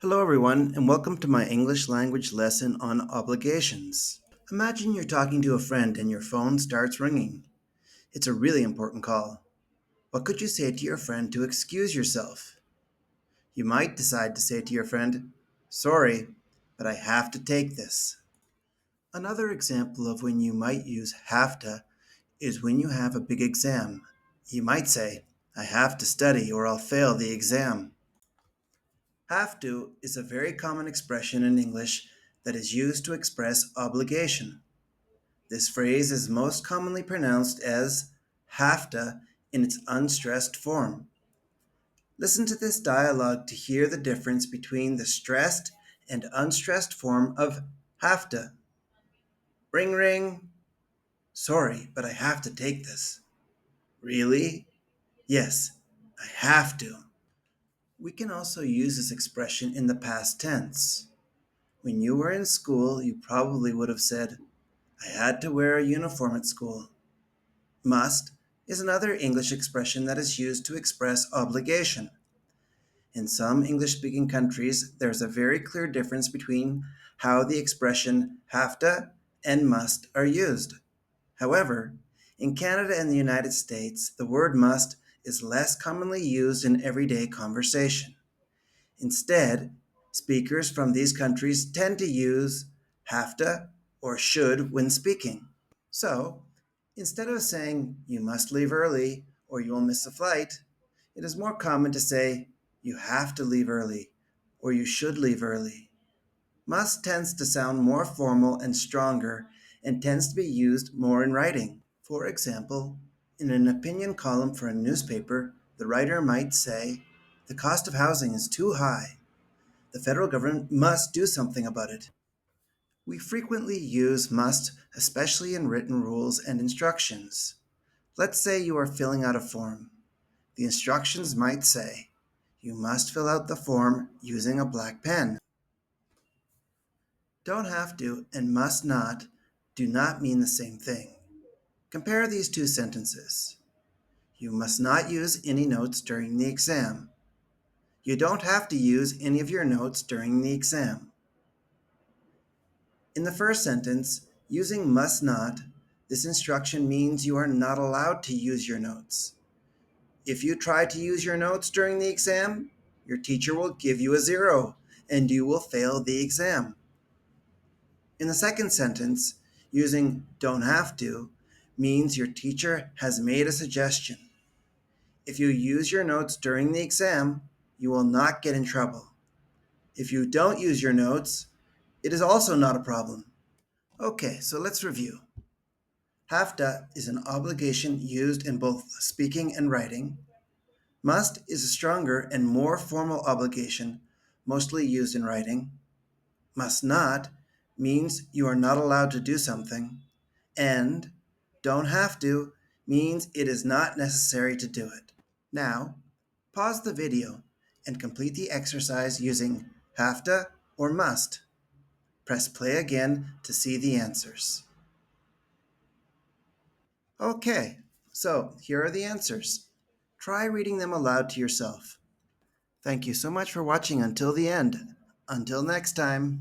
Hello, everyone, and welcome to my English language lesson on obligations. Imagine you're talking to a friend and your phone starts ringing. It's a really important call. What could you say to your friend to excuse yourself? You might decide to say to your friend, "Sorry, but I have to take this." Another example of when you might use have to is when you have a big exam. You might say, "I have to study or I'll fail the exam." Have to is a very common expression in English that is used to express obligation. This phrase is most commonly pronounced as have to in its unstressed form. Listen to this dialogue to hear the difference between the stressed and unstressed form of have to. Ring ring. Sorry, but I have to take this. Really? Yes, I have to. We can also use this expression in the past tense. When you were in school, you probably would have said, "I had to wear a uniform at school." Must is another English expression that is used to express obligation. In some English speaking countries, there's a very clear difference between how the expression have to and must are used. However, in Canada and the United States, the word must is less commonly used in everyday conversation. Instead, speakers from these countries tend to use have to or should when speaking. So, instead of saying you must leave early or you will miss a flight, it is more common to say you have to leave early or you should leave early. Must tends to sound more formal and stronger and tends to be used more in writing. For example, in an opinion column for a newspaper, the writer might say, "The cost of housing is too high. The federal government must do something about it." We frequently use must, especially in written rules and instructions. Let's say you are filling out a form. The instructions might say, "You must fill out the form using a black pen." Don't have to and must not do not mean the same thing. Compare these two sentences. You must not use any notes during the exam. You don't have to use any of your notes during the exam. In the first sentence, using must not, this instruction means you are not allowed to use your notes. If you try to use your notes during the exam, your teacher will give you a 0 and you will fail the exam. In the second sentence, using don't have to means your teacher has made a suggestion. If you use your notes during the exam, you will not get in trouble. If you don't use your notes, it is also not a problem. Okay, so let's review. Have to is an obligation used in both speaking and writing. Must is a stronger and more formal obligation, mostly used in writing. Must not means you are not allowed to do something. And don't have to means it is not necessary to do it. Now, pause the video and complete the exercise using have to or must. Press play again to see the answers. Okay, so here are the answers. Try reading them aloud to yourself. Thank you so much for watching until the end. Until next time.